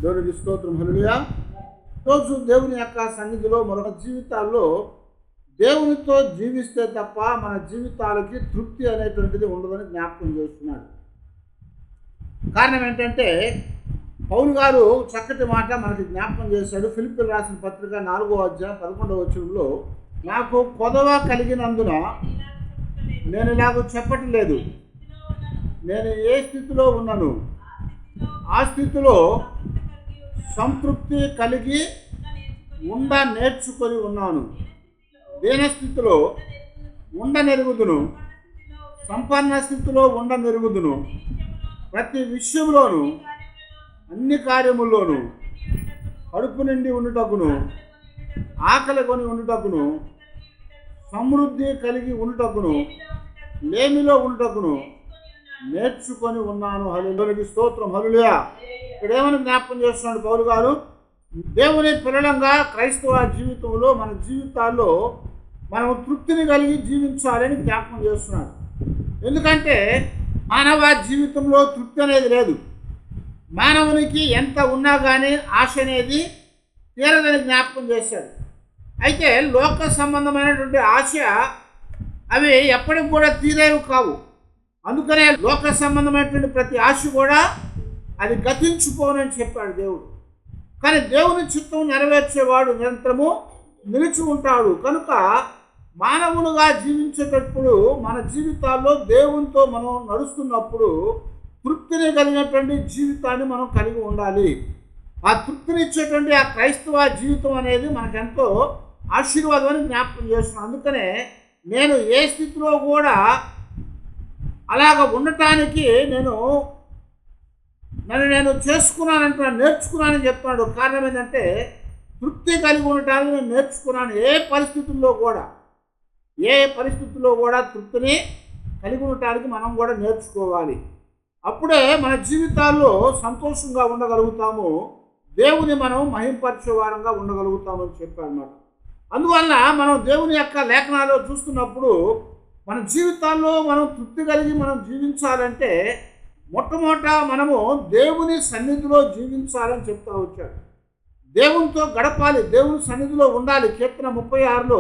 దేవునికి స్తోత్రం. హల్లెలూయా. రోజు దేవుని యొక్క సన్నిధిలో మరొక జీవితాల్లో దేవునితో జీవిస్తే తప్ప మన జీవితాలకి తృప్తి అనేటువంటిది ఉండదని జ్ఞాపకం చేస్తున్నాడు. కారణం ఏంటంటే పౌలు గారు చక్కటి మాట మనకి జ్ఞాపకం చేశాడు. ఫిలిప్పీయులు రాసిన పత్రిక 4వ అధ్యాయం 11వ వచనంలో, నాకు కొదవ కలిగినందున నేను ఇలాగ చెప్పటం లేదు, నేను ఏ స్థితిలో ఉన్నాను ఆ స్థితిలో సంతృప్తి కలిగి నేర్చుకొని ఉన్నాను. దీనస్థితిలో నెరుగుదును, సంపన్న స్థితిలో నెరుగుదును. ప్రతి విషయంలోనూ అన్ని కార్యముల్లోనూ కడుపు నిండి ఉండుటకును, ఆకలి కొని ఉండుటకును, సమృద్ధి కలిగి ఉండుటకును, లేమిలో ఉండుటకును నేర్చుకొని ఉన్నాను. హల్లెలూయా, స్తోత్రం. హల్లెలూయా. ఇక్కడ ఏమని జ్ఞాపకం చేస్తున్నాడు పౌలు గారు? దేవుని పిల్లలంగా క్రైస్తవ జీవితంలో మన జీవితాల్లో మనం తృప్తిని కలిగి జీవించాలని జ్ఞాపకం చేస్తున్నాడు. ఎందుకంటే మానవ జీవితంలో తృప్తి అనేది లేదు. మానవునికి ఎంత ఉన్నా కానీ ఆశ అనేది తీరదని జ్ఞాపకం చేశాడు. అయితే లోక సంబంధమైనటువంటి ఆశ అవి ఎప్పటికి కూడా తీరేవి కావు. అందుకనే లోక సంబంధమైనటువంటి ప్రతి ఆశ కూడా అది గతించిపోనని చెప్పాడు దేవుడు. కానీ దేవుని చిత్తం నెరవేర్చేవాడు నిరంతరము నిలిచి ఉంటాడు. కనుక మానవులుగా జీవించేటప్పుడు మన జీవితాల్లో దేవునితో మనం నడుస్తున్నప్పుడు తృప్తిని కలిగినటువంటి జీవితాన్ని మనం కలిగి ఉండాలి. ఆ తృప్తినిచ్చేటువంటి ఆ క్రైస్తవ జీవితం అనేది మనకెంతో ఆశీర్వాదం అని జ్ఞాపకం చేస్తున్నాను. అందుకనే నేను ఏ స్థితిలో కూడా అలాగ ఉండటానికి నేను చేసుకున్నానంటున్నాను, నేర్చుకున్నానని చెప్తున్నాడు. కారణం ఏంటంటే తృప్తి కలిగి ఉండటానికి నేను నేర్చుకున్నాను. ఏ పరిస్థితుల్లో కూడా తృప్తిని కలిగి ఉండటానికి మనం కూడా నేర్చుకోవాలి. అప్పుడే మన జీవితాల్లో సంతోషంగా ఉండగలుగుతాము, దేవుని మనం మహింపరిచే వారంగా ఉండగలుగుతామని చెప్పాడన్నమాట. అందువల్ల మనం దేవుని యొక్క లేఖనాల్లో చూస్తున్నప్పుడు మన జీవితాల్లో మనం తృప్తి కలిగి మనం జీవించాలంటే మొట్టమొదట మనము దేవుని సన్నిధిలో జీవించాలని చెప్తా వచ్చాడు. దేవునితో గడపాలి, దేవుని సన్నిధిలో ఉండాలి. కీర్తన 36లో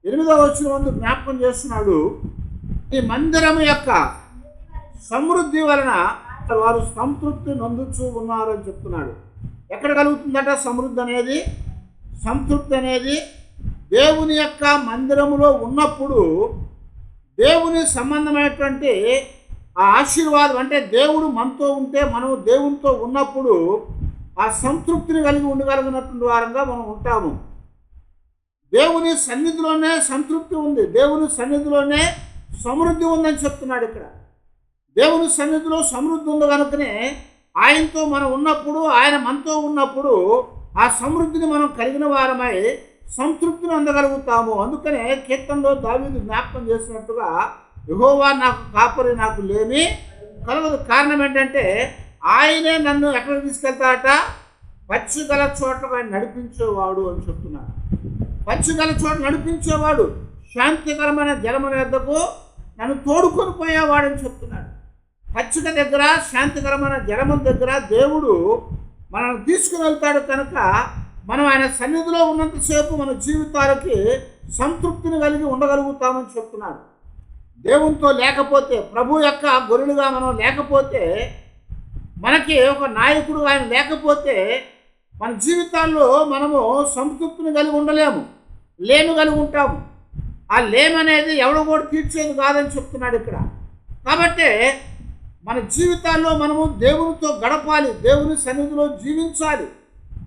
8వ వచనం జ్ఞాపకం చేస్తున్నాడు, ఈ మందిరం యొక్క సమృద్ధి వలన వారు సంతృప్తి నొందుచూ ఉన్నారని చెప్తున్నాడు. ఎక్కడ కలుగుతుందట సమృద్ధి అనేది? సంతృప్తి అనేది దేవుని యొక్క మందిరములో ఉన్నప్పుడు, దేవుని సంబంధమైనటువంటి ఆ ఆశీర్వాదం అంటే దేవుడు మనతో ఉంటే, మనం దేవునితో ఉన్నప్పుడు ఆ సంతృప్తిని కలిగి ఉండగలిగినటువంటి వారంగా మనం ఉంటాము. దేవుని సన్నిధిలోనే సంతృప్తి ఉంది, దేవుని సన్నిధిలోనే సమృద్ధి ఉందని చెప్తున్నాడు ఇక్కడ. దేవుని సన్నిధిలో సమృద్ధి ఉంది కనుకనే ఆయనతో మనం ఉన్నప్పుడు, ఆయన మనతో ఉన్నప్పుడు ఆ సమృద్ధిని మనం కలిగిన వారమై సంతృప్తిని అందగలుగుతాము. అందుకనే కీర్తనలో దావీదు జ్ఞాపకం చేసినట్టుగా, యెహోవా నాకు కాపరి, నాకు లేమి కలగదు. కారణం ఏంటంటే ఆయనే నన్ను ఎక్కడికి తీసుకెళ్తాడట? పచ్చిగల చోట్లకు ఆయన నడిపించేవాడు అని చెప్తున్నాడు. పచ్చిగల చోట నడిపించేవాడు, శాంతికరమైన జలముల వద్దకు నన్ను తోడుకొని పోయేవాడని చెప్తున్నాడు. పచ్చిక దగ్గర, శాంతికరమైన జలముల దగ్గర దేవుడు మనల్ని తీసుకుని వెళ్తాడు. కనుక మనం ఆయన సన్నిధిలో ఉన్నంతసేపు మన జీవితాలకి సంతృప్తిని కలిగి ఉండగలుగుతామని చెప్తున్నాడు. దేవునితో లేకపోతే, ప్రభు యొక్క గొర్రెలుగా మనం లేకపోతే, మనకి ఒక నాయకుడు ఆయన లేకపోతే మన జీవితాల్లో మనము సంతృప్తిని కలిగి ఉండలేము, లేమి కలిగి ఉంటాము. ఆ లేమి అనేది ఎవడు కూడా తీర్చేది కాదని చెప్తున్నాడు ఇక్కడ. కాబట్టి మన జీవితాల్లో మనము దేవునితో గడపాలి, దేవుని సన్నిధిలో జీవించాలి.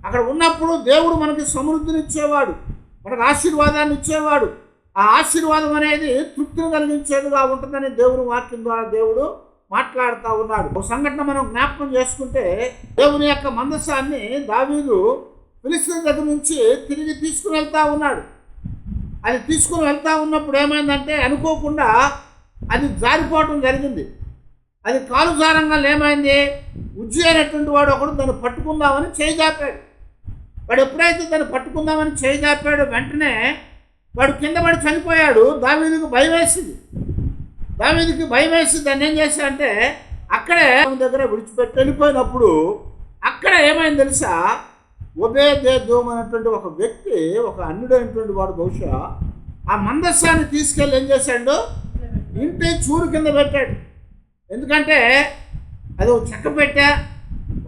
అక్కడ ఉన్నప్పుడు దేవుడు మనకి సమృద్ధిని ఇచ్చేవాడు, మనకు ఆశీర్వాదాన్ని ఇచ్చేవాడు. ఆ ఆశీర్వాదం అనేది తృప్తిని కలిగించేదిగా ఉంటుందని దేవుని వాక్యం ద్వారా దేవుడు మాట్లాడుతూ ఉన్నాడు. ఒక సంఘటన మనం జ్ఞాపకం చేసుకుంటే, దేవుని యొక్క మందసాన్ని దావీదు ఫిలిష్తీయుల దగ్గర నుంచి తిరిగి తీసుకుని వెళ్తూ ఉన్నాడు. అది తీసుకుని వెళ్తూ ఉన్నప్పుడు ఏమైందంటే అనుకోకుండా అది జారిపోవటం జరిగింది. అది కాలుజారంగా ఏమైంది, ఉజ్జి అయినటువంటి వాడు ఒకడు దాన్ని పట్టుకుందామని చేయి జాపాడు. వాడు ఎప్పుడైతే దాన్ని పట్టుకుందామని చేయి జాపాడో వెంటనే వాడు కింద పడి చనిపోయాడు. దావీదుకు భయం వేసి దాన్ని ఏం చేశాడంటే అక్కడే దగ్గర విడిచిపెట్టి వెళ్ళిపోయినప్పుడు అక్కడ ఏమైంది తెలుసా, ఒబేదెదోము అనేటువంటి ఒక వ్యక్తి, ఒక అన్యుడైనటువంటి వాడు బహుశా ఆ మందస్సాన్ని తీసుకెళ్ళి ఏం చేశాడు, ఇంటి చూరు కింద పెట్టాడు. ఎందుకంటే అది ఒక చెక్క పెట్టా,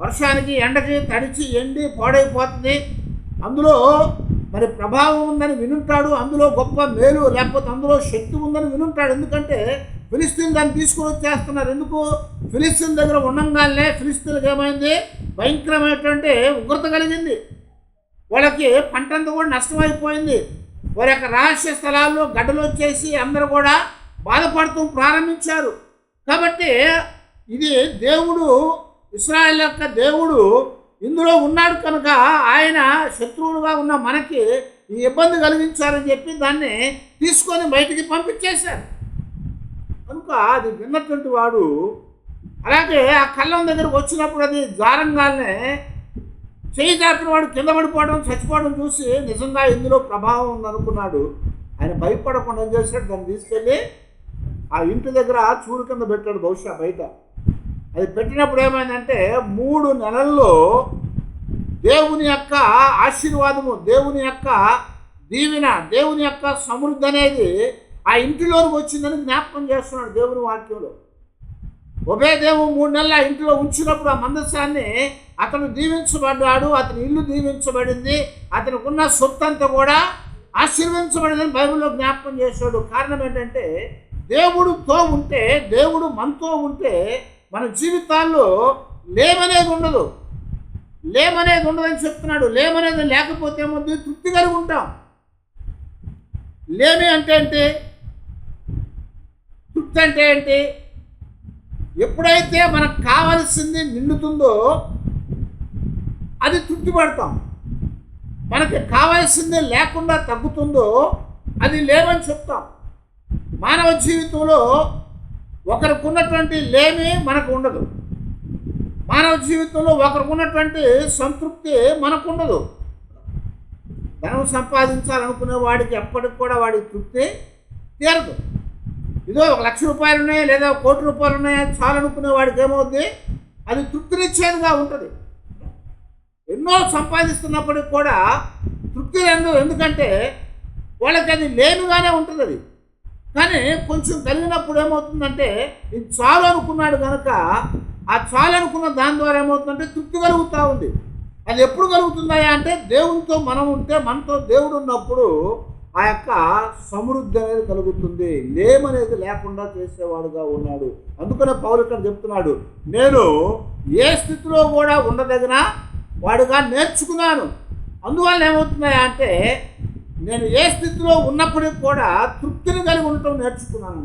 వర్షానికి ఎండకి తడిచి ఎండి పాడైపోతుంది, అందులో మరి ప్రభావం ఉందని వినుంటాడు, అందులో గొప్ప మేలు లేకపోతే అందులో శక్తి ఉందని వినుంటాడు. ఎందుకంటే ఫిలిస్తీన్ దాన్ని తీసుకొని వచ్చేస్తున్నారు. ఎందుకు, ఫిలిస్తీన్ దగ్గర ఉండంగానే ఫిలిస్తీన్కి ఏమైంది, భయంకరమైనటువంటి ఉగ్రత కలిగింది. వాళ్ళకి పంటంతా కూడా నష్టమైపోయింది. వారి యొక్క రహస్య స్థలాల్లో గడ్డలు వచ్చేసి అందరూ కూడా బాధపడుతూ ప్రారంభించారు. కాబట్టి ఇది దేవుడు, ఇశ్రాయేల్ యొక్క దేవుడు ఇందులో ఉన్నాడు కనుక ఆయన శత్రువులుగా ఉన్న మనకి ఈ ఇబ్బంది కలిగించారని చెప్పి దాన్ని తీసుకొని బయటికి పంపించేశారు. కనుక అది విన్నటువంటి వాడు అలాగే ఆ కళ్ళం దగ్గరకు వచ్చినప్పుడు అది జారంగానే చేయి జాపిన వాడు కింద పడిపోవడం, చచ్చిపోవడం చూసి నిజంగా ఇందులో ప్రభావం ఉందనుకున్నాడు. ఆయన భయపడకుండా ఏం చేశాడు, దాన్ని తీసుకెళ్ళి ఆ ఇంటి దగ్గర చూరు కింద పెట్టాడు, బహుశా బయట. అది పెట్టినప్పుడు ఏమైందంటే 3 నెలల్లో దేవుని యొక్క ఆశీర్వాదము, దేవుని యొక్క దీవెన, దేవుని యొక్క సమృద్ధి అనేది ఆ ఇంటిలోకి వచ్చిందని జ్ఞాపకం చేస్తున్నాడు దేవుని వాక్యంలో. ఒబేదెదోము 3 నెలలు ఆ ఇంటిలో ఉంచినప్పుడు ఆ మందసాన్ని అతను దీవించబడ్డాడు, అతని ఇల్లు దీవించబడింది, అతనికి ఉన్న సొత్తు అంతా కూడా ఆశీర్వదించబడిందని బైబిల్లో జ్ఞాపకం చేశాడు. కారణం ఏంటంటే దేవుడితో ఉంటే, దేవుడు మనతో ఉంటే మన జీవితాల్లో లేమనేది ఉండదు, లేమనేది ఉండదని చెప్తున్నాడు. లేమనేది లేకపోతే ఏమవుతుంది, తృప్తి కలిగి ఉంటాం. లేమి అంటే ఏంటి, తృప్తి అంటే ఏంటి, ఎప్పుడైతే మనకు కావలసింది నిండుతుందో అది తృప్తి పడతాం. మనకి కావాల్సింది లేకుండా తగ్గుతుందో అది లేమని చెప్తాం. మానవ జీవితంలో ఒకరికి ఉన్నటువంటి లేమి మనకు ఉండదు, మానవ జీవితంలో ఒకరికి ఉన్నటువంటి సంతృప్తి మనకు ఉండదు. ధనం సంపాదించాలనుకునే వాడికి ఎప్పటికి కూడా వాడి తృప్తి తీరదు. ఇదో 1,00,000 రూపాయలు ఉన్నాయి లేదా 1 కోటి రూపాయలు ఉన్నాయా చాలనుకునే వాడికి ఏమవుద్ది, అది తృప్తినిచ్చేదిగా ఉంటుంది. ఎన్నో సంపాదిస్తున్నప్పటికి కూడా తృప్తి లేదు, ఎందుకంటే వాళ్ళకి అది లేమిగానే ఉంటుంది. అది కానీ కొంచెం కలిగినప్పుడు ఏమవుతుందంటే ఇది చాలు అనుకున్నాడు కనుక ఆ చాలు అనుకున్న దాని ద్వారా ఏమవుతుందంటే తృప్తి కలుగుతూ ఉంది. అది ఎప్పుడు కలుగుతుందా అంటే దేవునితో మనం ఉంటే, మనతో దేవుడు ఉన్నప్పుడు ఆ యొక్క సమృద్ధి అనేది కలుగుతుంది. లేమనేది లేకుండా చేసేవాడుగా ఉన్నాడు. అందుకనే పౌలు ఇక్కడ చెప్తున్నాడు, నేను ఏ స్థితిలో కూడా ఉండదగిన వాడుగా నేర్చుకున్నాను. అందువల్ల ఏమవుతున్నాయా అంటే నేను ఏ స్థితిలో ఉన్నప్పటికి కూడా తృప్తిని కలిగి ఉండటం నేర్చుకున్నాను.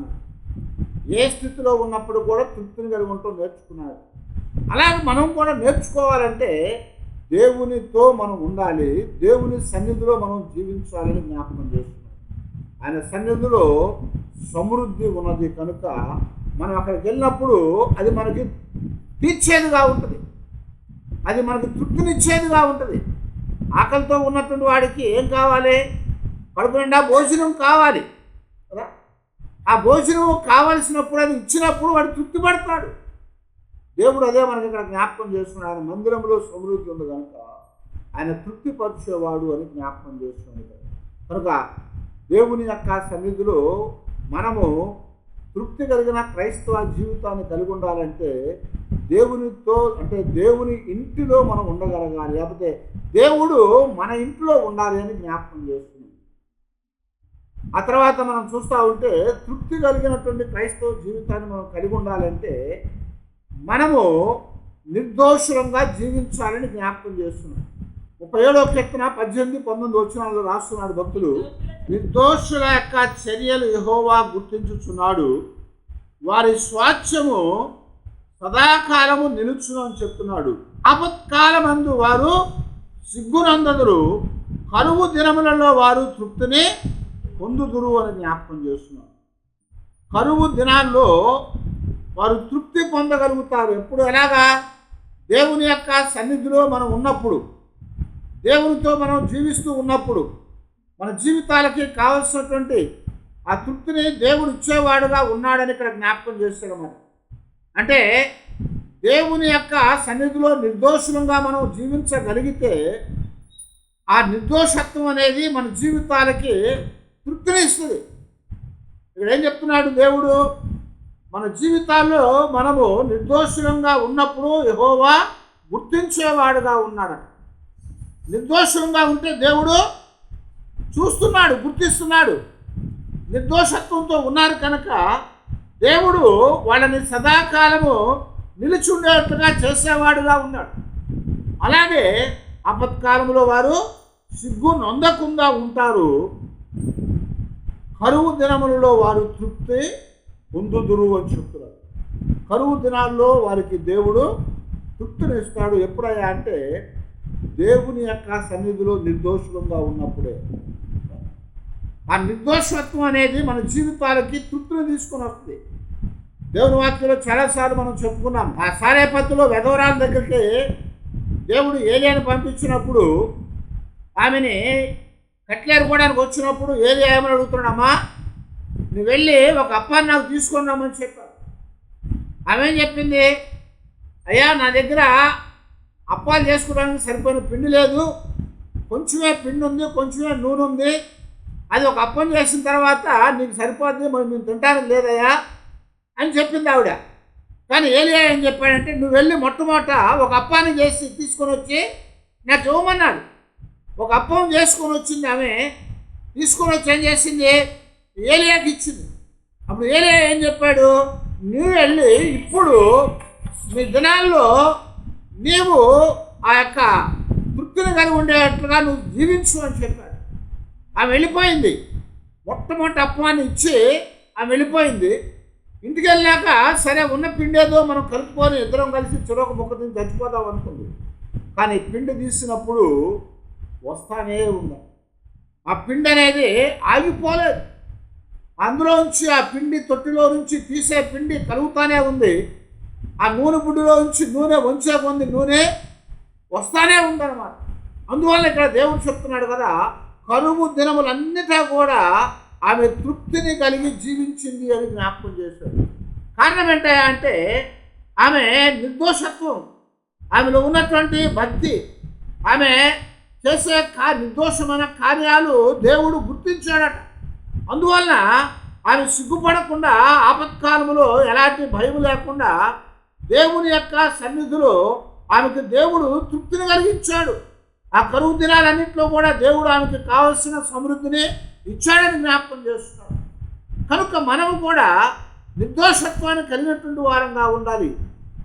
ఏ స్థితిలో ఉన్నప్పుడు కూడా తృప్తిని కలిగి ఉండటం నేర్చుకున్నాను. అలాగే మనం కూడా నేర్చుకోవాలంటే దేవునితో మనం ఉండాలి, దేవుని సన్నిధిలో మనం జీవించాలని జ్ఞాపకం చేస్తున్నాం. ఆయన సన్నిధిలో సమృద్ధి ఉన్నది కనుక మనం అక్కడికి వెళ్ళినప్పుడు అది మనకి తీర్చేదిగా ఉంటుంది, అది మనకి తృప్తినిచ్చేదిగా ఉంటుంది. ఆకలితో ఉన్నటువంటి వాడికి ఏం కావాలి, కడుపు నిండా భోజనం కావాలి కదా. ఆ భోజనం కావలసినప్పుడు అది ఇచ్చినప్పుడు వాడు తృప్తి పడతాడు. దేవుడు అదే మనకి ఇక్కడ జ్ఞాపకం చేస్తున్నాడు. ఆయన మందిరంలో సమృద్ధి ఉంది కనుక ఆయన తృప్తిపరిచేవాడు అని జ్ఞాపకం చేస్తున్నాడు. కనుక దేవుని యొక్క సన్నిధిలో మనము తృప్తి కలిగిన క్రైస్తవ జీవితాన్ని కలిగి ఉండాలంటే దేవునితో అంటే దేవుని ఇంటిలో మనం ఉండగలగాలి, లేకపోతే దేవుడు మన ఇంట్లో ఉండాలి అని జ్ఞాపకం చేస్తున్నాం. ఆ తర్వాత మనం చూస్తూ ఉంటే తృప్తి కలిగినటువంటి క్రైస్తవ జీవితాన్ని మనం కలిగి ఉండాలంటే మనము నిర్దోషులంగా జీవించాలని జ్ఞాపకం చేస్తున్నాం. 37వ కీర్తన 18, 19 వచనాల్లో రాస్తున్నాడు భక్తులు, నిర్దోషుల యొక్క చర్యలు యెహోవా గుర్తించుచున్నాడు, వారి స్వాస్థ్యము సదాకాలము నిలుచును అని చెప్తున్నాడు. ఆపత్కాలమందు వారు సిగ్గునందదురు, కరువు దినములలో వారు తృప్తిని పొందుదురు అని జ్ఞాపకం చేస్తున్నారు. కరువు దినాల్లో వారు తృప్తి పొందగలుగుతారు. ఎప్పుడు, ఎలాగా, దేవుని యొక్క సన్నిధిలో మనం ఉన్నప్పుడు, దేవునితో మనం జీవిస్తూ ఉన్నప్పుడు మన జీవితాలకి కావలసినటువంటి ఆ తృప్తిని దేవుడు ఇచ్చేవాడుగా ఉన్నాడని ఇక్కడ జ్ఞాపకం చేస్తాడు. మరి అంటే దేవుని యొక్క సన్నిధిలో నిర్దోషులంగా మనం జీవించగలిగితే ఆ నిర్దోషత్వం అనేది మన జీవితాలకి తృప్తినిస్తుంది. ఇక్కడ ఏం చెప్తున్నాడు దేవుడు? మన జీవితాల్లో మనము నిర్దోషులంగా ఉన్నప్పుడు యెహోవా గుర్తించేవాడుగా ఉన్నాడు. నిర్దోషంగా ఉంటే దేవుడు చూస్తున్నాడు, గుర్తిస్తున్నాడు. నిర్దోషత్వంతో ఉన్నారు కనుక దేవుడు వాళ్ళని సదాకాలము నిలిచి ఉండేట్టుగా చేసేవాడుగా ఉన్నాడు. అలాగే ఆపత్కాలంలో వారు సిగ్గు నొందకుండా ఉంటారు. కరువు దినములలో వారు తృప్తి పొందుదురు అని చెప్తున్నారు. కరువు దినాల్లో వారికి దేవుడు తృప్తినిస్తాడు. ఎప్పుడయ్యా అంటే దేవుని యొక్క సన్నిధిలో నిర్దోషంగా ఉన్నప్పుడే. ఆ నిర్దోషత్వం అనేది మన జీవితాలకి తృప్తిని తీసుకుని వస్తుంది. దేవుని వాక్యంలో చాలాసార్లు మనం చెప్పుకున్నాం. ఆ సారేపత్తులో వెధవరాల దగ్గరికి దేవుడు ఏలియాని పంపించినప్పుడు ఆమెని కట్లేరుకోవడానికి వచ్చినప్పుడు ఏలియా ఏమని అడుగుతున్నాడమ్మా, నువ్వు వెళ్ళి ఒక అప్పాన్ని నాకు తీసుకొని రమ్మని చెప్పాడు. ఆమె ఏం చెప్పింది? అయ్యా, నా దగ్గర అప్పాలు చేసుకోవడానికి సరిపోయిన పిండి లేదు, కొంచెమే పిండి ఉంది, కొంచెమే నూనె ఉంది, అది ఒక అప్పం చేసిన తర్వాత నీకు సరిపోద్ది, మరి మేము తింటానికి లేదయ్యా అని చెప్పింది ఆవిడ. కానీ ఏలియా ఏం చెప్పాడంటే, నువ్వు వెళ్ళి మొట్టమొదట ఒక అప్పాన్ని చేసి తీసుకొని వచ్చి నాకు ఇవ్వమన్నాడు. ఒక అప్పం చేసుకొని వచ్చింది ఆమె. తీసుకొని వచ్చి ఏం చేసింది? ఏలియాకి ఇచ్చింది. అప్పుడు ఏలియా ఏం చెప్పాడు? నువ్వు వెళ్ళి ఇప్పుడు నీ దినాల్లో నీవు ఆ యొక్క తృప్తిని కలిగి ఉండేటట్లుగా నువ్వు జీవించు అని చెప్పాడు. ఆమె వెళ్ళిపోయింది. మొట్టమొదటి అప్పాన్ని ఇచ్చి ఆమె వెళ్ళిపోయింది. ఇంటికి వెళ్ళాక సరే ఉన్న పిండి ఏదో మనం కలుపుకొని ఇద్దరం కలిసి చెరొక ముక్క తిని చచ్చిపోదాం అనుకుంది. కానీ పిండి తీసినప్పుడు వస్తానే ఉంది. ఆ పిండి అనేది ఆగిపోలేదు. అందులో నుంచి ఆ పిండి తొట్టిలో నుంచి తీసే పిండి కలుగుతానే ఉంది. ఆ నూనె బుడ్డిలో నుంచి నూనె వంచే కొంది నూనె వస్తానే ఉందన్నమాట. అందువల్ల ఇక్కడ దేవుడు చెప్తున్నాడు కదా, కరువు దినములన్నిటా కూడా ఆమె తృప్తిని కలిగి జీవించింది అని జ్ఞాపకం చేశాడు. కారణం ఏంటంటే ఆమె నిర్దోషత్వం, ఆమెలో ఉన్నటువంటి భక్తి, ఆమె చేసే నిర్దోషమైన కార్యాలు దేవుడు గుర్తించాడట. అందువలన ఆమె సిగ్గుపడకుండా ఆపత్కాలంలో ఎలాంటి భయం లేకుండా దేవుని యొక్క సన్నిధిలో ఆమెకు దేవుడు తృప్తిని కలిగించాడు. ఆ కరువు దినాలన్నింటిలో కూడా దేవుడు ఆమెకు కావలసిన సమృద్ధిని ఇచ్చాడని జ్ఞాపకం చేస్తున్నాడు. కనుక మనము కూడా నిర్దోషత్వాన్ని కలిగినటువంటి వారంగా ఉండాలి.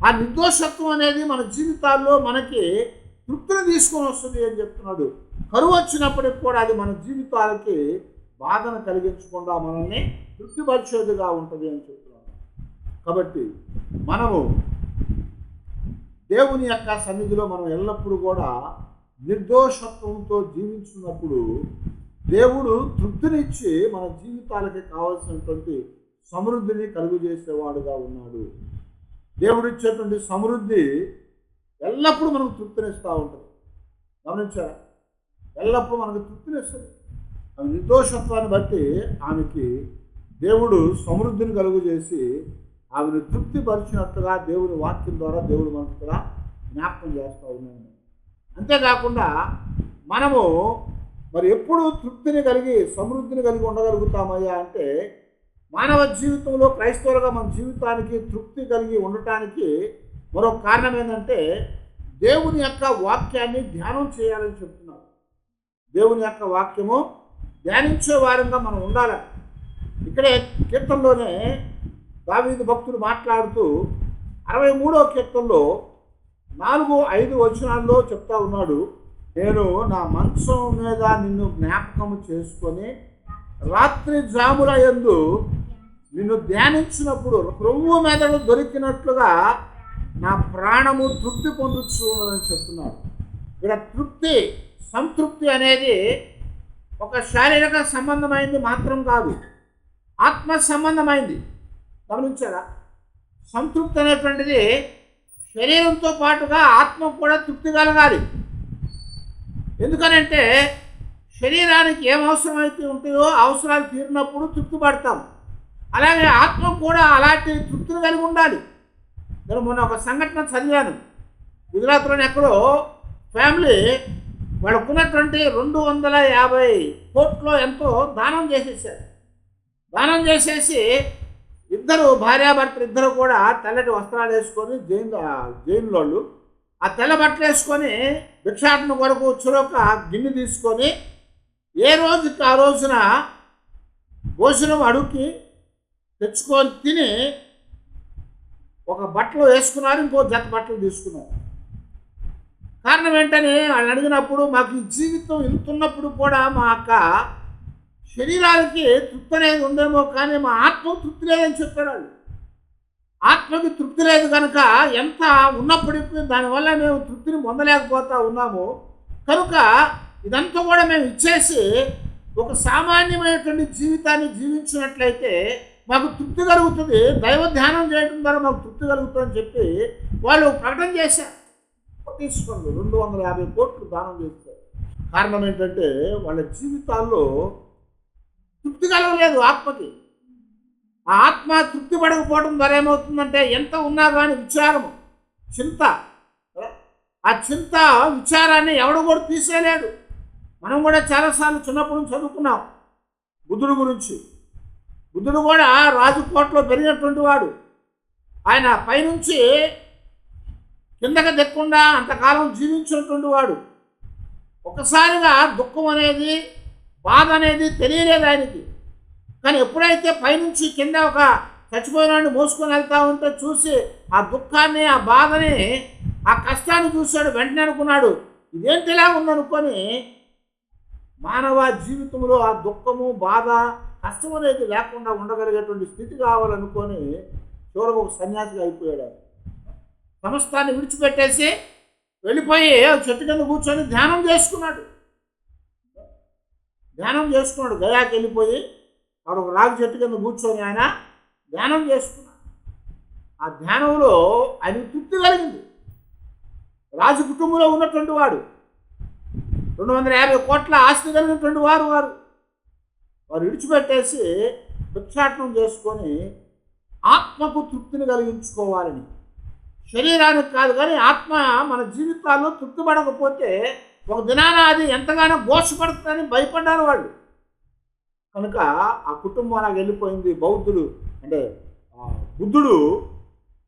ఆ నిర్దోషత్వం అనేది మన జీవితాల్లో మనకి తృప్తిని తీసుకొని వస్తుంది అని చెప్తున్నాడు. కరువు వచ్చినప్పటికి కూడా అది మన జీవితాలకి బాధను కలిగించకుండా మనల్ని తృప్తిపరిచేదిగా ఉంటుంది అని చెప్తున్నాడు. కాబట్టి మనము దేవుని యొక్క సన్నిధిలో మనం ఎల్లప్పుడూ కూడా నిర్దోషత్వంతో జీవించినప్పుడు దేవుడు తృప్తినిచ్చి మన జీవితాలకి కావాల్సినటువంటి సమృద్ధిని కలుగజేసేవాడుగా ఉన్నాడు. దేవుడు ఇచ్చేటువంటి సమృద్ధి ఎల్లప్పుడూ మనకు తృప్తినిస్తూ ఉంటుంది. గమనించారా? ఎల్లప్పుడూ మనకు తృప్తినిస్తుంది. ఆమె నిర్దోషత్వాన్ని బట్టి ఆమెకి దేవుడు సమృద్ధిని కలుగజేసి ఆమెను తృప్తిపరిచినట్టుగా దేవుని వాక్యం ద్వారా దేవుడు మనకు కూడా జ్ఞాపకం చేస్తూ ఉన్నాడు. అంతేకాకుండా మనము మరి ఎప్పుడు తృప్తిని కలిగి సమృద్ధిని కలిగి ఉండగలుగుతామయ్యా అంటే మానవ జీవితంలో క్రైస్తవులుగా మన జీవితానికి తృప్తి కలిగి ఉండటానికి మరొక కారణం ఏంటంటే దేవుని యొక్క వాక్యాన్ని ధ్యానం చేయాలని చెప్తున్నారు. దేవుని యొక్క వాక్యము ధ్యానించే వారంగా మనం ఉండాలి. ఇక్కడే కీర్తనలోనే దావీదు భక్తుడు మాట్లాడుతూ 63వ కీర్తనలో 4-5 వచనాల్లో చెప్తా ఉన్నాడు, నేను నా మంచం మీద నిన్ను జ్ఞాపకము చేసుకొని రాత్రి జాముల యందు నిన్ను ధ్యానించినప్పుడు క్రొవ్వు మెదడు దొరికినట్లుగా నా ప్రాణము తృప్తి పొందుతున్నదని చెప్తున్నాడు. ఇక్కడ తృప్తి, సంతృప్తి అనేది ఒక శారీరక సంబంధమైంది మాత్రం కాదు, ఆత్మ సంబంధమైంది. గమనించారా? సంతృప్తి అనేటువంటిది శరీరంతో పాటుగా ఆత్మ కూడా తృప్తి కలగాలి. ఎందుకనంటే శరీరానికి ఏం అవసరమైతే ఉంటాయో అవసరాలు తీరినప్పుడు తృప్తి పడతాం. అలాగే ఆత్మ కూడా అలాంటి తృప్తిని కలిగి ఉండాలి. నేను మొన్న ఒక సంఘటన చదివాను. గుజరాత్లోని ఎక్కడో ఫ్యామిలీ వాళ్ళకున్నటువంటి 250 కోట్లు ఎంతో దానం చేసేసారు. దానం చేసేసి ఇద్దరు భార్యాభర్తలు ఇద్దరు కూడా తెల్లటి వస్త్రాలు వేసుకొని జైన్లోళ్ళు ఆ తెల్ల బట్టలు వేసుకొని భిక్షాటన కొరకు చురొక గిన్నె తీసుకొని ఏ రోజుకి ఆ రోజున భోజనం అడుక్కి తెచ్చుకొని తిని ఒక బట్టలు వేసుకున్నారు, ఇంకో జత బట్టలు తీసుకున్నారు. కారణం ఏంటని వాళ్ళని అడిగినప్పుడు మాకు ఈ జీవితం ఇంతున్నప్పుడు కూడా మా యొక్క శరీరానికి తృప్తి అనేది ఉందేమో కానీ మా ఆత్మ తృప్తి లేదని చెప్పారు వాళ్ళు. ఆత్మకి తృప్తి లేదు కనుక ఎంత ఉన్నప్పటికీ దానివల్ల మేము తృప్తిని పొందలేకపోతా ఉన్నాము. కనుక ఇదంతా కూడా మేము ఇచ్చేసి ఒక సామాన్యమైనటువంటి జీవితాన్ని జీవించినట్లయితే మాకు తృప్తి కలుగుతుంది, దైవ ధ్యానం చేయడం ద్వారా మాకు తృప్తి కలుగుతుందని చెప్పి వాళ్ళు ప్రకటన చేశారు. తీసుకోండి 250 కోట్లు దానం చేస్తారు. కారణం ఏంటంటే వాళ్ళ జీవితాల్లో తృప్తి కలగలేదు ఆత్మకి. ఆ ఆత్మ తృప్తి పడకపోవడం ద్వారా ఏమవుతుందంటే ఎంత ఉన్నా కానీ విచారము, చింత, ఆ చింత విచారాన్ని ఎవడు కూడా తీసేయలేడు. మనం కూడా చాలాసార్లు చిన్నప్పుడు చదువుకున్నాం బుద్ధుడు గురించి. బుద్ధుడు కూడా రాజకోటలో పెరిగినటువంటి వాడు. ఆయన పైనుంచి కిందకి దిక్కుండా అంతకాలం జీవించినటువంటి వాడు. ఒక్కసారిగా దుఃఖం అనేది, బాధ అనేది తెలియలేదు ఆయనకి. కానీ ఎప్పుడైతే పైనుంచి కింద ఒక చచ్చిపోయినాన్ని మోసుకొని వెళ్తా ఉంటే చూసి ఆ దుఃఖాన్ని, ఆ బాధని, ఆ కష్టాన్ని చూశాడు. వెంటనే అనుకున్నాడు ఇదేంటి ఇలా ఉందనుకొని మానవ జీవితంలో ఆ దుఃఖము, బాధ, కష్టం అనేది లేకుండా ఉండగలిగేటువంటి స్థితి కావాలనుకొని చివరికి ఒక సన్యాసిగా అయిపోయాడు. సమస్తాన్ని విడిచిపెట్టేసి వెళ్ళిపోయి చెట్టు కింద కూర్చొని ధ్యానం చేసుకున్నాడు. గయాకి వెళ్ళిపోయి అక్కడ ఒక రాగి చెట్టు కింద కూర్చొని ఆయన ధ్యానం చేసుకున్నాడు. ఆ ధ్యానంలో ఆయన తృప్తి కలిగింది. రాజు కుటుంబంలో ఉన్నటువంటి వాడు, 250 కోట్ల ఆస్తి కలిగినటువంటి వారు విడిచిపెట్టేసి భిక్షాటనం చేసుకొని ఆత్మకు తృప్తిని కలిగించుకోవాలని, శరీరానికి కాదు కానీ ఆత్మ మన జీవితాల్లో తృప్తి పడకపోతే ఒక దినాన అది ఎంతగానో ఘోషపడుతుందని భయపడ్డారు వాళ్ళు. కనుక ఆ కుటుంబం అలాగ వెళ్ళిపోయింది. బౌద్ధుడు అంటే బుద్ధుడు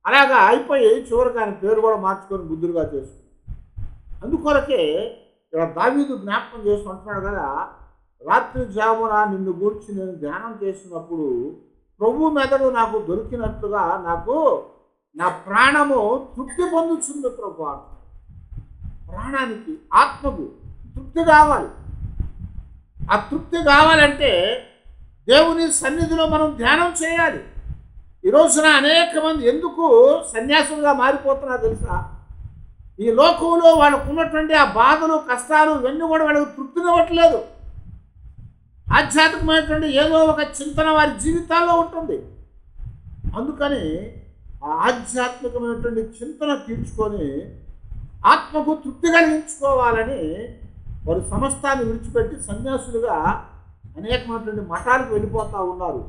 అలాగా అయిపోయి చివరికి ఆయన పేరు కూడా మార్చుకొని బుద్ధుడుగా చేసుకున్నాడు. అందుకొరకే ఇక్కడ దావీదు జ్ఞాపకం చేస్తుంటున్నాడు కదా, రాత్రి జామున నిన్ను గూర్చి నేను ధ్యానం చేసినప్పుడు ప్రభు మెదడు నాకు దొరికినట్లుగా నాకు నా ప్రాణము తృప్తి పొందుతుంది. ప్రభు ప్రాణానికి, ఆత్మకు తృప్తి కావాలి. ఆ తృప్తి కావాలంటే దేవుని సన్నిధిలో మనం ధ్యానం చేయాలి. ఈ రోజున అనేక మంది ఎందుకు సన్యాసులుగా మారిపోతున్నారు తెలుసా? ఈ లోకంలో వాళ్ళకు ఉన్నటువంటి ఆ బాధలు, కష్టాలు ఇవన్నీ కూడా వాళ్ళకు తృప్తినివ్వట్లేదు. ఆధ్యాత్మికమైనటువంటి ఏదో ఒక చింతన వారి జీవితాల్లో ఉంటుంది. అందుకని ఆ ఆధ్యాత్మికమైనటువంటి చింతన తీర్చుకొని ఆత్మకు తృప్తి కలిగించుకోవాలని వారు సమస్తాన్ని విడిచిపెట్టి సన్యాసులుగా అనేకమైనటువంటి మఠాలకు వెళ్ళిపోతూ ఉన్నారు.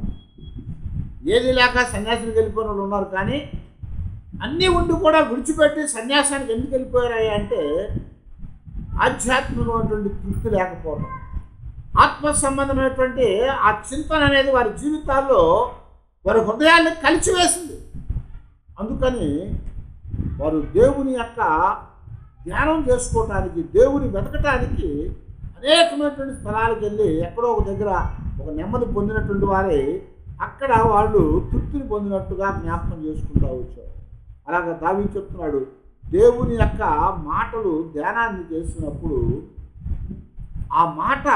ఏది లేక సన్యాసులకు వెళ్ళిపోయిన వాళ్ళు ఉన్నారు. కానీ అన్నీ ఉండి కూడా విడిచిపెట్టి సన్యాసానికి ఎందుకు వెళ్ళిపోయారా అంటే ఆధ్యాత్మికమైనటువంటి తృప్తి లేకపోవడం, ఆత్మ సంబంధమైనటువంటి ఆ చింతన అనేది వారి జీవితాల్లో వారి హృదయాన్ని కలిచివేసింది. అందుకని వారు దేవుని యొక్క ధ్యానం చేసుకోవటానికి, దేవుని వెతకటానికి అనేకమైనటువంటి స్థలాలకు వెళ్ళి ఎక్కడో ఒక దగ్గర ఒక నెమ్మది పొందినటువంటి వారే అక్కడ వాళ్ళు తృప్తిని పొందినట్టుగా జ్ఞాపకం చేసుకుంటూ వచ్చారు. అలాగా దావీదు చెప్తున్నాడు, దేవుని యొక్క మాటలు ధ్యానాన్ని చేసినప్పుడు ఆ మాట,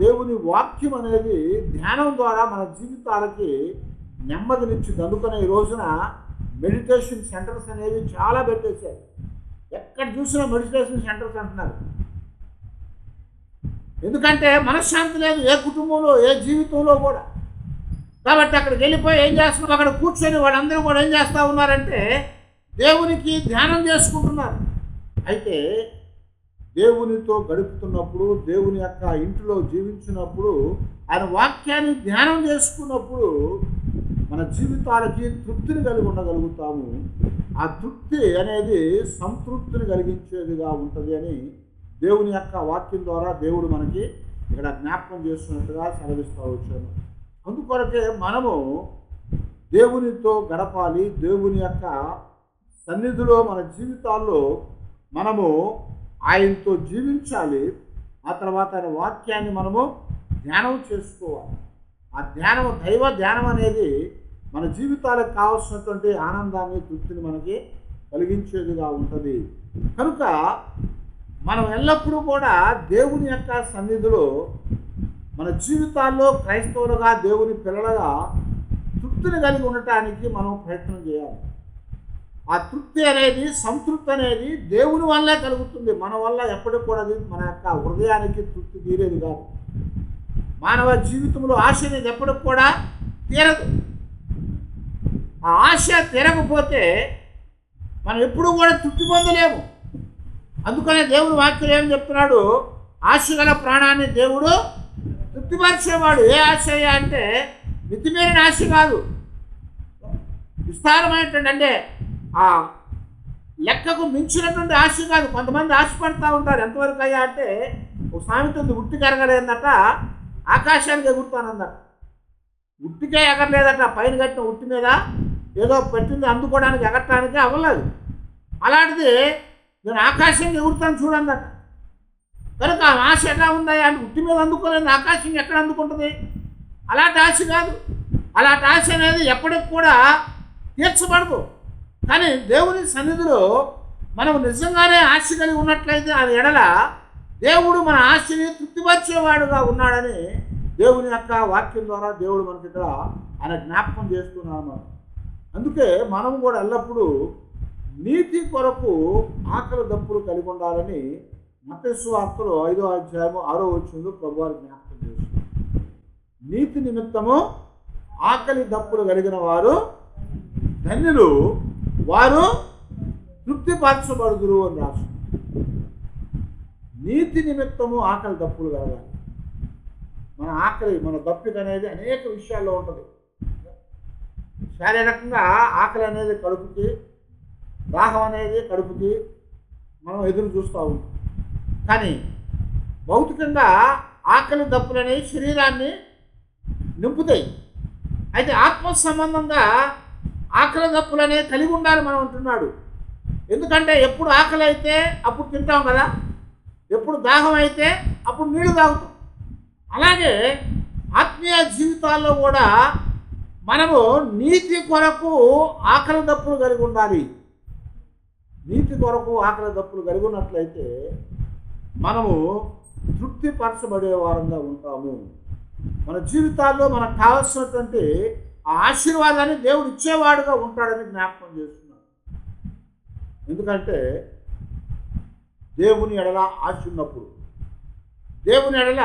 దేవుని వాక్యం అనేది ధ్యానం ద్వారా మన జీవితాలకి నెమ్మదినిచ్చింది. అందుకనే ఈ రోజున మెడిటేషన్ సెంటర్స్ అనేవి చాలా పెట్టేశారు. ఎక్కడ చూసినా మెడిటేషన్ సెంటర్స్ అంటున్నారు. ఎందుకంటే మనశ్శాంతి లేదు ఏ కుటుంబంలో, ఏ జీవితంలో కూడా. కాబట్టి అక్కడికి వెళ్ళిపోయి ఏం చేస్తున్నారు, అక్కడ కూర్చొని వాళ్ళందరూ కూడా ఏం చేస్తూ ఉన్నారంటే దేవునికి ధ్యానం చేసుకుంటున్నారు. అయితే దేవునితో గడుపుతున్నప్పుడు, దేవుని యొక్క ఇంటిలో జీవించినప్పుడు, ఆయన వాక్యాన్ని ధ్యానం చేసుకున్నప్పుడు మన జీవితాలకి తృప్తిని కలిగి ఉండగలుగుతాము. ఆ తృప్తి అనేది సంతృప్తిని కలిగించేదిగా ఉంటుంది అని దేవుని యొక్క వాక్యం ద్వారా దేవుడు మనకి ఇక్కడ జ్ఞాపకం చేస్తున్నట్టుగా సెలవిస్తూ వచ్చాను. అందుకొరకే మనము దేవునితో గడపాలి. దేవుని యొక్క సన్నిధిలో మన జీవితాల్లో మనము ఆయనతో జీవించాలి. ఆ తర్వాత ఆయన వాక్యాన్ని మనము ధ్యానం చేసుకోవాలి. ఆ ధ్యానం, దైవ ధ్యానం అనేది మన జీవితాలకు కావాల్సినటువంటి ఆనందాన్ని, తృప్తిని మనకి కలిగించేదిగా ఉంటుంది. కనుక మనం ఎల్లప్పుడూ కూడా దేవుని యొక్క సన్నిధిలో మన జీవితాల్లో క్రైస్తవులుగా, దేవుని పిల్లలుగా తృప్తిని కలిగి ఉండటానికి మనం ప్రయత్నం చేయాలి. ఆ తృప్తి అనేది, సంతృప్తి అనేది దేవుని వల్లే కలుగుతుంది. మన వల్ల ఎప్పటికి కూడా మన యొక్క హృదయానికి తృప్తి తీరేది కాదు. మానవ జీవితంలో ఆశ అనేది ఎప్పటికి కూడా తీరదు. ఆ ఆశ తీరకపోతే మనం ఎప్పుడూ కూడా తృప్తి పొందలేము. అందుకనే దేవుని వాక్యం ఏం చెప్తున్నాడు? ఆశ గల ప్రాణాన్ని దేవుడు తృప్తిపరిచేవాడు. ఏ ఆశ అంటే మితిమీరిన ఆశ కాదు, విస్తారమైనటువంటి, అంటే ఆ లెక్కకు మించినటువంటి ఆశ కాదు. కొంతమంది ఆశపడతా ఉంటారు. ఎంతవరకు అయ్యా అంటే, ఒక సామెత ఉంది, ఉట్టి కరగలేదట ఆకాశానికి ఎగురుతానందట. ఉట్టికే ఎగరలేదట, పైన కట్టిన ఉట్టి మీద ఏదో పెట్టింది అందుకోవడానికి, ఎగరటానికి అవ్వలేదు. అలాంటిది నేను ఆకాశానికి ఎగురుతాను చూడందట. కనుక ఆ ఆశ ఎలా ఉందయ్యా అంటే, ఉట్టి మీద అందుకోలేదు, ఆకాశం ఎక్కడ అందుకుంటుంది? అలాంటి ఆశ కాదు. అలాంటి ఆశ అనేది ఎప్పటికి కూడా తీర్చబడదు. కానీ దేవుని సన్నిధిలో మనం నిజంగానే ఆశ కలిగి ఉన్నట్లయితే అది ఎడల దేవుడు మన ఆశని తృప్తిపరిచేవాడుగా ఉన్నాడని దేవుని యొక్క వాక్యం ద్వారా దేవుడు మనకి ఇక్కడ ఆయన జ్ఞాపకం చేస్తున్నాడు. అందుకే మనం కూడా ఎల్లప్పుడూ నీతి కొరకు ఆకలి దప్పులు కలిగి ఉండాలని మత్తయి సువార్తలో 5వ అధ్యాయము 6వ వచనంలో ప్రభువారు జ్ఞాపకం చేస్తున్నారు. నీతి నిమిత్తము ఆకలి దప్పులు కలిగిన వారు ధన్యులు, వారు తృప్తిపరచబడుదురు అని రాసు. నీతి నిమిత్తము ఆకలి దప్పులు కలగాలి. మన ఆకలి, మన దప్పిక అనేది అనేక విషయాల్లో ఉంటుంది. శారీరకంగా ఆకలి అనేది కడుపుకి, దాహం అనేది కడుపుకి మనం ఎదురు చూస్తూ ఉంటాం. కానీ భౌతికంగా ఆకలి దప్పులు అనేవి శరీరాన్ని నింపుతాయి. అయితే ఆత్మ సంబంధంగా ఆకలి దప్పులు అనేవి కలిగి ఉండాలి మనం అంటున్నాడు. ఎందుకంటే ఎప్పుడు ఆకలి అయితే అప్పుడు తింటాం కదా, ఎప్పుడు దాహం అయితే అప్పుడు నీళ్లు తాగుతాం. అలాగే ఆత్మీయ జీవితాల్లో కూడా మనము నీతి కొరకు ఆకలి దప్పులు కలిగి ఉండాలి. నీతి కొరకు ఆకలి దప్పులు కలిగి ఉన్నట్లయితే మనము తృప్తిపరచబడే వారంగా ఉంటాము. మన జీవితాల్లో మనకు కావాల్సినటువంటి ఆ ఆశీర్వాదాన్ని దేవుడు ఇచ్చేవాడుగా ఉంటాడని జ్ఞాపకం చేస్తున్నాడు. ఎందుకంటే దేవుని ఎడల ఆశ ఉన్నప్పుడు, దేవుని ఎడల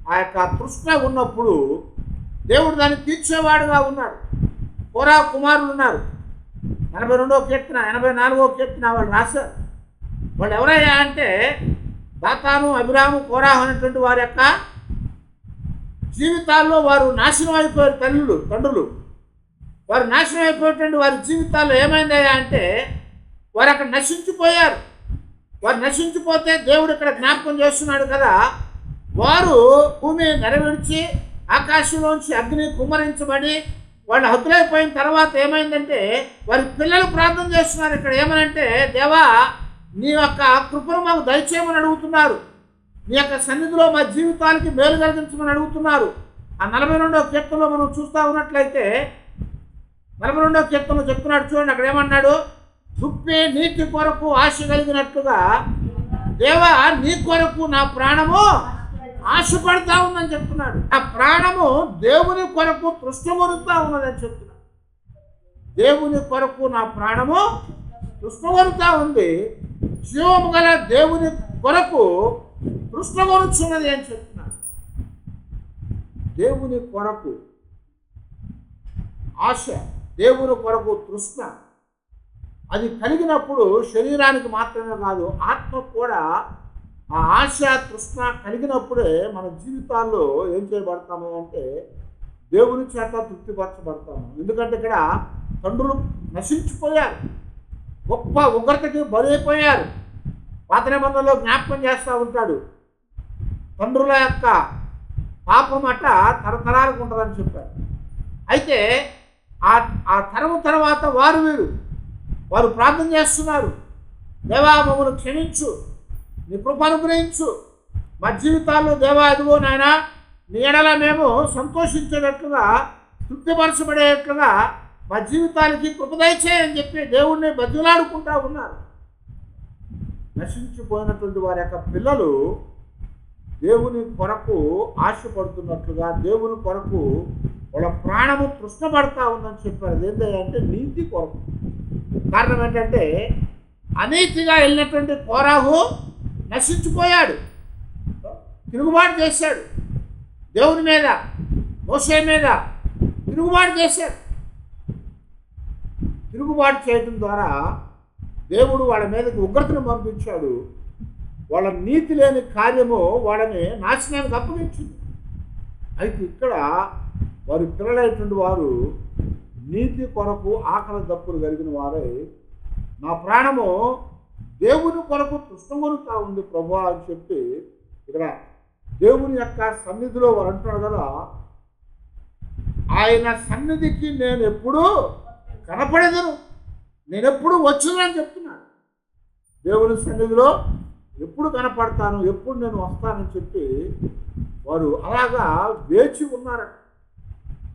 ఆ యొక్క తృష్ణ ఉన్నప్పుడు దేవుడు దాన్ని తీర్చేవాడుగా ఉన్నాడు. కోరా కుమారులు ఉన్నారు. 82వ కీర్తన, 84వ కీర్తన వాళ్ళు రాశారు. వాళ్ళు ఎవరయ్యా అంటే దాతాను, అభిరాము, కోరాహు అనేటువంటి వారి యొక్క జీవితాల్లో వారు నాశనం అయిపోయారు. తండ్రులు వారు నాశనం అయిపోయేటువంటి వారి జీవితాల్లో ఏమైందయ్యా అంటే వారు అక్కడ నశించిపోయారు. వారు నశించిపోతే దేవుడు ఇక్కడ జ్ఞాపకం చేస్తున్నాడు కదా, వారు భూమి నెరవేర్చి ఆకాశంలోంచి అగ్ని కుమ్మరించబడి వాళ్ళు హతులైపోయిన తర్వాత ఏమైందంటే వారి పిల్లలు ప్రార్థన చేస్తున్నారు. ఇక్కడ ఏమనంటే, దేవా నీ యొక్క కృపను మాకు దయచేయమని అడుగుతున్నారు. నీ యొక్క సన్నిధిలో మా జీవితానికి మేలు కలిగించమని అడుగుతున్నారు. ఆ 42వ కీర్తనలో మనం చూస్తూ ఉన్నట్లయితే 42వ కీర్తనలో చెప్తున్నాడు చూడండి. అక్కడ ఏమన్నాడు? దుప్పి నీటి కొరకు ఆశ కలిగినట్లుగా దేవా నీ కొరకు నా ప్రాణము ఆశపడతా ఉందని చెప్తున్నాడు. ఆ ప్రాణము దేవుని కొరకు తృష్ణగొరుతా ఉన్నదని చెప్తున్నాడు. దేవుని కొరకు నా ప్రాణము తృష్ణగొరుతా ఉంది, జీవము గల దేవుని కొరకు తృష్ణగొరుచున్నది అని చెప్తున్నాడు. దేవుని కొరకు ఆశ, దేవుని కొరకు తృష్ణ అది కలిగినప్పుడు శరీరానికి మాత్రమే కాదు, ఆత్మకు కూడా ఆ ఆశ తృష్ణ కలిగినప్పుడే మన జీవితాల్లో ఏం చేయబడతాము అంటే దేవుని చేత తృప్తిపరచబడతాము. ఎందుకంటే ఇక్కడ తండ్రులు నశించిపోయారు, గొప్ప ఉగ్రతకి బలైపోయారు. పాత నిబంధనలో జ్ఞాపకం చేస్తూ ఉంటాడు, తండ్రుల యొక్క పాపం అట్ట తరతరాలకు ఉంటుందని చెప్పారు. అయితే ఆ తరం తర్వాత వారు ప్రార్థన చేస్తున్నారు, దేవా మమ్మల్ని క్షమించు, నీ కృప అనుగ్రహించు, మా జీవితాల్లో దేవా ఎదుగో నాయన నీ ఎడల మేము సంతోషించేటట్లుగా తృప్తిపరచబడేటట్లుగా మా జీవితాలకి కృప దయచేయని చెప్పి దేవుణ్ణి బతిలాడుకుంటూ ఉన్నారు. నశించిపోయినటువంటి వారి యొక్క పిల్లలు దేవుని కొరకు ఆశపడుతున్నట్లుగా దేవుని కొరకు వాళ్ళ ప్రాణము తృష్ణపడతా ఉందని చెప్పారు. అదేంటంటే నీతి కొరకు. కారణం ఏంటంటే అనీతిగా వెళ్ళినటువంటి కోరాహు నశించిపోయాడు, తిరుగుబాటు చేశాడు, దేవుని మీద మోషే మీద తిరుగుబాటు చేశాడు. తిరుగుబాటు చేయడం ద్వారా దేవుడు వాళ్ళ మీదకి ఉగ్రతను పంపించాడు. వాళ్ళ నీతి లేని కార్యము వాళ్ళని నాశనానికి అప్పగించింది. అయితే ఇక్కడ వారి పిల్లలైనటువంటి వారు నీతి కొరకు ఆకలి దప్పులు కలిగిన వారై, నా ప్రాణము దేవుని కొరకు తృష్ణగొనుతా ఉంది ప్రభువా అని చెప్పి ఇక్కడ దేవుని యొక్క సన్నిధిలో వారు అంటున్నారు కదా, ఆయన సన్నిధికి నేను ఎప్పుడూ కనపడేదను, నేను ఎప్పుడు వచ్చునని చెప్తున్నాను. దేవుని సన్నిధిలో ఎప్పుడు కనపడతాను, ఎప్పుడు నేను వస్తానని చెప్పి వారు అలాగా వేచి ఉన్నారట.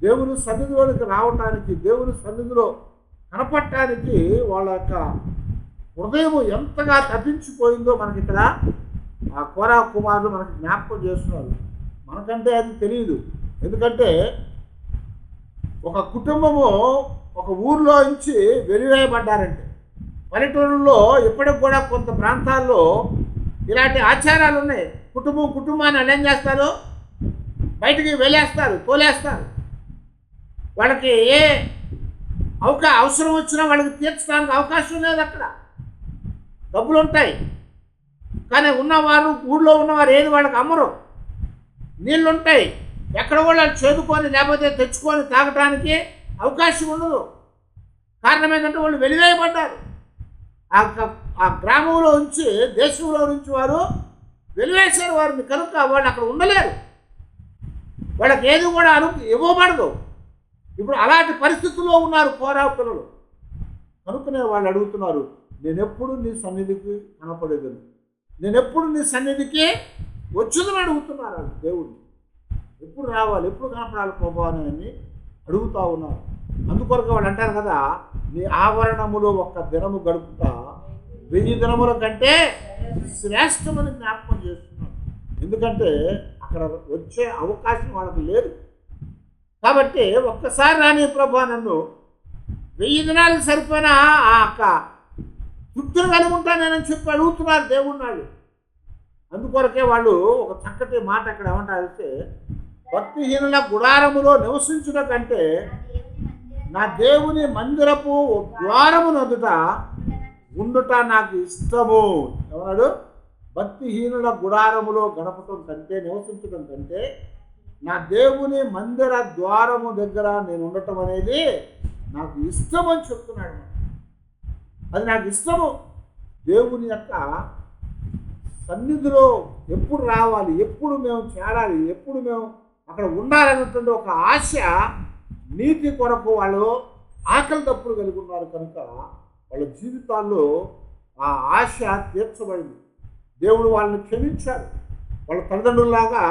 దేవుని సన్నిధిలోనికి రావటానికి, దేవుని సన్నిధిలో కనపడటానికి వాళ్ళ యొక్క హృదయం ఎంతగా తప్పించిపోయిందో మనకి ఇక్కడ ఆ కోరా కుమారులు మనకి జ్ఞాపకం చేస్తున్నారు. మనకంటే అది తెలియదు. ఎందుకంటే ఒక కుటుంబము ఒక ఊర్లో నుంచి వెలివేయబడ్డారంటే, పల్లెటూరుల్లో ఇప్పటికి కూడా కొంత ప్రాంతాల్లో ఇలాంటి ఆచారాలు ఉన్నాయి. కుటుంబాన్ని వాళ్ళు ఏం చేస్తారు, బయటికి వెళ్ళేస్తారు, తోలేస్తారు. వాళ్ళకి ఏ అవసరం వచ్చినా వాళ్ళకి తీర్చడానికి అవకాశం లేదు. అక్కడ డబ్బులు ఉంటాయి కానీ ఉన్నవారు, ఊళ్ళో ఉన్నవారు ఏది వాళ్ళకి అమ్మరు. నీళ్ళు ఉంటాయి, ఎక్కడ కూడా చేదుకొని లేకపోతే తెచ్చుకొని తాగటానికి అవకాశం ఉండదు. కారణం ఏంటంటే వాళ్ళు వెలివేయబడ్డారు. ఆ గ్రామంలో నుంచి, దేశంలో నుంచి వారు వెలివేశారు వారిని. కనుక వాళ్ళు అక్కడ ఉండలేరు, వాళ్ళకి ఏది కూడా ఇవ్వబడదు. ఇప్పుడు అలాంటి పరిస్థితుల్లో ఉన్నారు కోరా పిల్లలు. కనుకనే వాళ్ళు అడుగుతున్నారు, నేనెప్పుడు నీ సన్నిధికి కనపడేదని, నేనెప్పుడు నీ సన్నిధికి వచ్చుదని అడుగుతున్నారు. దేవుడిని ఎప్పుడు రావాలి, ఎప్పుడు కనపడాలి ప్రభు అని అడుగుతూ ఉన్నారు. అందుకొరకు వాళ్ళు అంటారు కదా, నీ ఆవరణములో ఒక్క దినము గడుపుతా 1000 దినముల కంటే శ్రేష్టమని జ్ఞాపకం చేస్తున్నారు. ఎందుకంటే అక్కడ వచ్చే అవకాశం వాళ్ళకి లేదు. కాబట్టి ఒక్కసారి రాని ప్రభా నన్ను 1000 దినాలకు సరిపోయిన ఆ యొక్క తృప్తిని కలిగి ఉంటానని చెప్పి అడుగుతున్నారు దేవుడు నాడు. అందుకొరకే వాళ్ళు ఒక చక్కటి మాట అక్కడ ఏమంటారంటే, భక్తిహీనుల గుడారములో నివసించుట కంటే నా దేవుని మందిరపు ద్వారము నదుట ఉండుట నాకు ఇష్టము. ఏమన్నాడు? భక్తిహీనుల గుడారములో గడపటం కంటే, నివసించడం కంటే నా దేవుని మందిర ద్వారము దగ్గర నేను ఉండటం అనేది నాకు ఇష్టం అని చెప్తున్నాడు. అది నాకు ఇష్టము. దేవుని యొక్క సన్నిధిలో ఎప్పుడు రావాలి, ఎప్పుడు మేము చేరాలి, ఎప్పుడు మేము అక్కడ ఉండాలన్నటువంటి ఒక ఆశ, నీతి కొరకు వాళ్ళు ఆకలి తప్పులు కలిగి ఉన్నారు. కనుక వాళ్ళ జీవితాల్లో ఆ ఆశ తీర్చబడింది. దేవుడు వాళ్ళని క్షమించాడు. వాళ్ళ తల్లిదండ్రుల్లాగా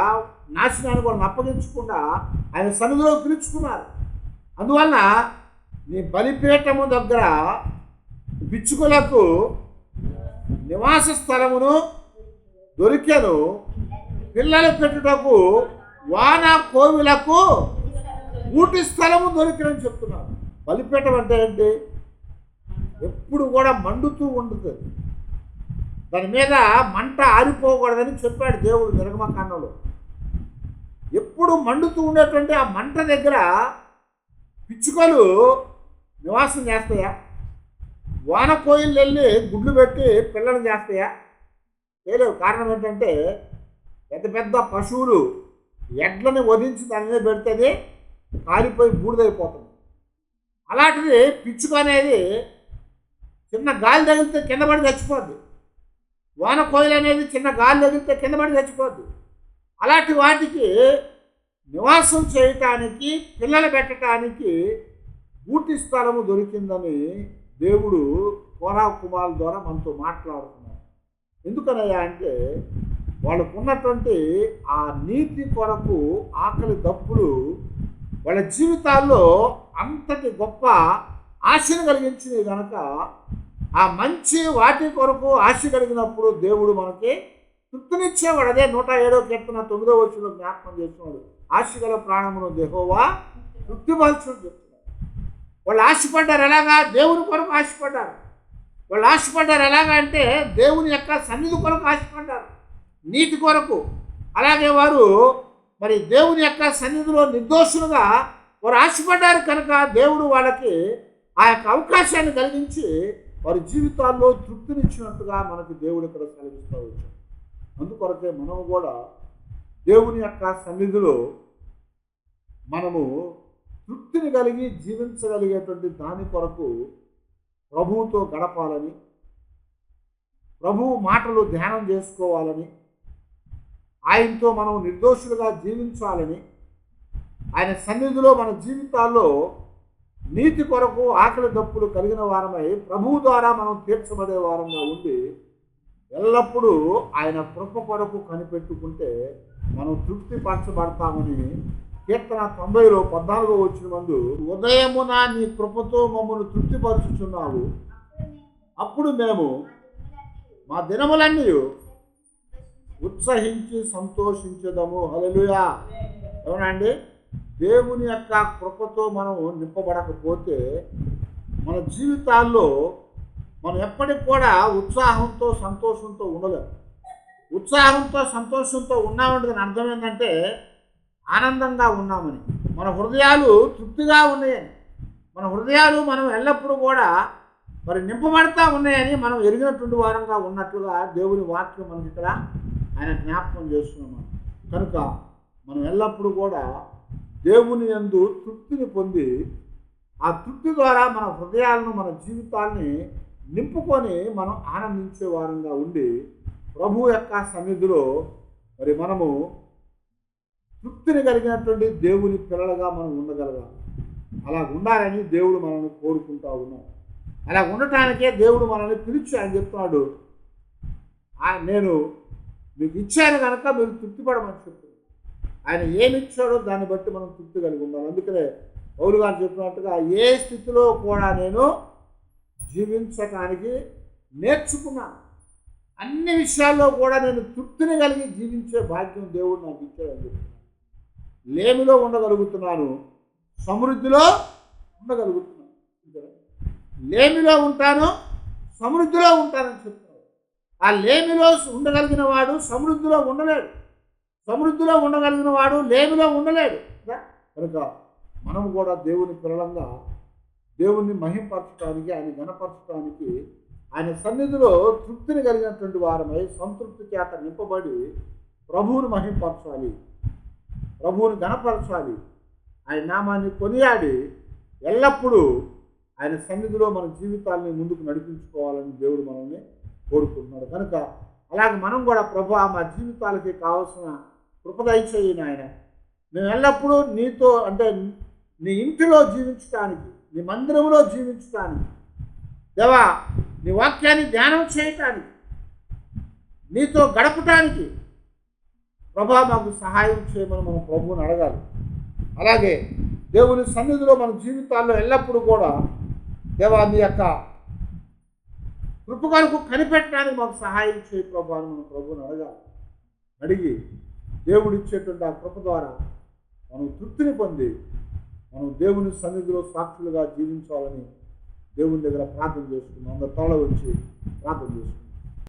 నాశనానికి వాళ్ళని అప్పగించకుండా ఆయన సన్నిధిలో పిలుచుకున్నారు. అందువలన నీ బలిపీఠము దగ్గర పిచ్చుకలకు నివాస స్థలమును దొరికెను, పిల్లలు పెట్టుటకు వాన కోవిలకు ఊటి స్థలము దొరికినని చెప్తున్నారు. బలిపీఠం అంటే ఏంటి? ఎప్పుడు కూడా మండుతూ ఉంటుంది, దాని మీద మంట ఆరిపోకూడదని చెప్పాడు దేవుడు నిర్గమకాండంలో. ఎప్పుడు మండుతూ ఉండేటువంటి ఆ మంట దగ్గర పిచ్చుకలు నివాసం చేస్తాయా? వాన కోయిలు వెళ్ళి గుడ్లు పెట్టి పిల్లలు చేస్తాయా? చేయలేవు. కారణం ఏంటంటే పెద్ద పెద్ద పశువులు ఎడ్లని వధించి దాని మీద పెడుతుంది, కాలిపోయి బూడిదైపోతుంది. అలాంటిది పిచ్చుక అనేది చిన్న గాలి తగిలితే కింద పడి చచ్చిపోద్ది. వాన కోయిలు అనేది చిన్న గాలి తగిలితే కింద పడి చచ్చిపోద్ది. అలాంటి వాటికి నివాసం చేయటానికి, పిల్లలు పెట్టడానికి పూర్తి స్థలము దొరికిందని దేవుడు కోరా కుమారుల ద్వారా మనతో మాట్లాడుతున్నారు. ఎందుకనయ్యా అంటే వాళ్ళకు ఉన్నటువంటి ఆ నీతి కొరకు ఆకలి దప్పులు వాళ్ళ జీవితాల్లో అంతటి గొప్ప ఆశను కలిగించినవి కనుక ఆ మంచి వాటి కొరకు ఆశ కలిగినప్పుడు దేవుడు మనకి తృప్తినిచ్చేవాడు. అదే 107వ కీర్తన 9వ వచనంలో జ్ఞాపకం చేస్తున్నాడు. ఆశ గల ప్రాణమును యెహోవా తృప్తిపరచును చెప్తున్నాడు. వాళ్ళు ఆశపడ్డారు ఎలాగా? దేవుని కొరకు ఆశపడ్డారు. వాళ్ళు ఆశపడ్డారు ఎలాగా అంటే దేవుని యొక్క సన్నిధి కొరకు ఆశపడ్డారు, నీతి కొరకు. అలాగే వారు మరి దేవుని యొక్క సన్నిధిలో నిర్దోషులుగా వారు ఆశపడ్డారు కనుక దేవుడు వాళ్ళకి ఆ యొక్క అవకాశాన్ని కలిగించి వారి జీవితాల్లో తృప్తినిచ్చినట్టుగా మనకి దేవుడు ఇక్కడ సెలవిస్తూ వచ్చాడు. అందుకొరకే మనము కూడా దేవుని యొక్క సన్నిధిలో మనము తృప్తిని కలిగి జీవించగలిగేటువంటి దాని కొరకు ప్రభువుతో గడపాలని, ప్రభువు మాటలు ధ్యానం చేసుకోవాలని, ఆయనతో మనం నిర్దోషులుగా జీవించాలని, ఆయన సన్నిధిలో మన జీవితాల్లో నీతి కొరకు ఆకలి దప్పులు కలిగిన వారమై ప్రభువు ద్వారా మనం తీర్చబడే వారంగా ఉండి ఎల్లప్పుడూ ఆయన కృప కొరకు కనిపెట్టుకుంటే మనం తృప్తి పరచబడతామని కీర్తన 90లో 14వ వచనం మందు, ఉదయమున నీ కృపతో మమ్మల్ని తృప్తిపరచుచున్నావు, అప్పుడు మేము మా దినములన్నీ ఉత్సహించి సంతోషించదము. హల్లెలూయా. అవునండి, దేవుని యొక్క కృపతో మనం నింపబడకపోతే మన జీవితాల్లో మనం ఎప్పటికి కూడా ఉత్సాహంతో సంతోషంతో ఉండలేము. ఉత్సాహంతో సంతోషంతో ఉన్నామంటే దాని అర్థం ఏంటంటే ఆనందంగా ఉన్నామని, మన హృదయాలు తృప్తిగా ఉన్నాయని, మన హృదయాలు మనం ఎల్లప్పుడూ కూడా మరి నింపబడతా ఉన్నాయని మనం ఎరిగినటువంటి వారంగా ఉన్నట్లుగా దేవుని వాక్యం మనకి ఇక్కడ ఆయన జ్ఞాపకం చేస్తున్నాం. కనుక మనం ఎల్లప్పుడూ కూడా దేవుని యందు తృప్తిని పొంది ఆ తృప్తి ద్వారా మన హృదయాలను, మన జీవితాన్ని నింపుకొని మనం ఆనందించే వారంగా ఉండి ప్రభు యొక్క సన్నిధిలో మరి మనము తృప్తిని కలిగినటువంటి దేవుని పిల్లలుగా మనం ఉండగలగాలి. అలా ఉండాలని దేవుడు మనల్ని కోరుకుంటా ఉన్నాడు. అలా ఉండటానికే దేవుడు మనల్ని పిలిచి ఆయన చెప్తున్నాడు, నేను మీకు ఇచ్చాను కనుక మీరు తృప్తిపడమని చెప్తున్నాడు. ఆయన ఏమి ఇచ్చాడో దాన్ని బట్టి మనం తృప్తి కలిగి ఉండాలి. అందుకనే పౌలు గారు చెప్పినట్టుగా ఏ స్థితిలో కూడా నేను జీవించటానికి నేర్చుకున్నాను, అన్ని విషయాల్లో కూడా నేను తృప్తిని కలిగి జీవించే భాగ్యం దేవుడు నాకు ఇచ్చాడని చెప్తున్నాను. లేమిలో ఉండగలుగుతున్నాను, సమృద్ధిలో ఉండగలుగుతున్నాను. లేమిలో ఉంటాను, సమృద్ధిలో ఉంటానని చెప్తున్నాడు. ఆ లేమిలో ఉండగలిగిన వాడు సమృద్ధిలో ఉండలేడు, సమృద్ధిలో ఉండగలిగిన వాడు లేమిలో ఉండలేడు. కనుక మనం కూడా దేవుని పిల్లలంగా దేవుణ్ణి మహింపరచడానికి, ఆయన ఘనపరచడానికి, ఆయన సన్నిధిలో తృప్తిని కలిగినటువంటి వారమై సంతృప్తి చేత నింపబడి ప్రభువుని మహింపరచాలి, ప్రభువుని ఘనపరచాలి, ఆయన నామాన్ని కొనియాడి ఎల్లప్పుడూ ఆయన సన్నిధిలో మన జీవితాన్ని ముందుకు నడిపించుకోవాలని దేవుడు మనల్ని కోరుకుంటున్నాడు. కనుక అలాగే మనం కూడా ప్రభువా మా జీవితాలకి కావాల్సిన కృప దయచేయని ఆయన, మేము ఎల్లప్పుడూ నీతో అంటే నీ ఇంటిలో జీవించడానికి, నీ మందిరంలో జీవించడానికి, దేవా నీ వాక్యాన్ని ధ్యానం చేయటానికి, నీతో గడపటానికి ప్రభా మాకు సహాయం చేయమని మనం ప్రభువుని అడగాలి. అలాగే దేవుని సన్నిధిలో మన జీవితాల్లో ఎల్లప్పుడూ కూడా దేవా నీ యొక్క కృప కొరకు కనిపెట్టడానికి మాకు సహాయం చేయి ప్రభు అని మనం ప్రభువుని అడగాలి. అడిగి దేవుడు ఇచ్చేటువంటి ఆ కృప ద్వారా మనం తృప్తిని పొంది మనం దేవుని సన్నిధిలో సాక్షులుగా జీవించాలని దేవుని దగ్గర ప్రార్థన చేసుకున్నాం. అందరూ తల వచ్చి ప్రార్థన చేసుకున్నాం.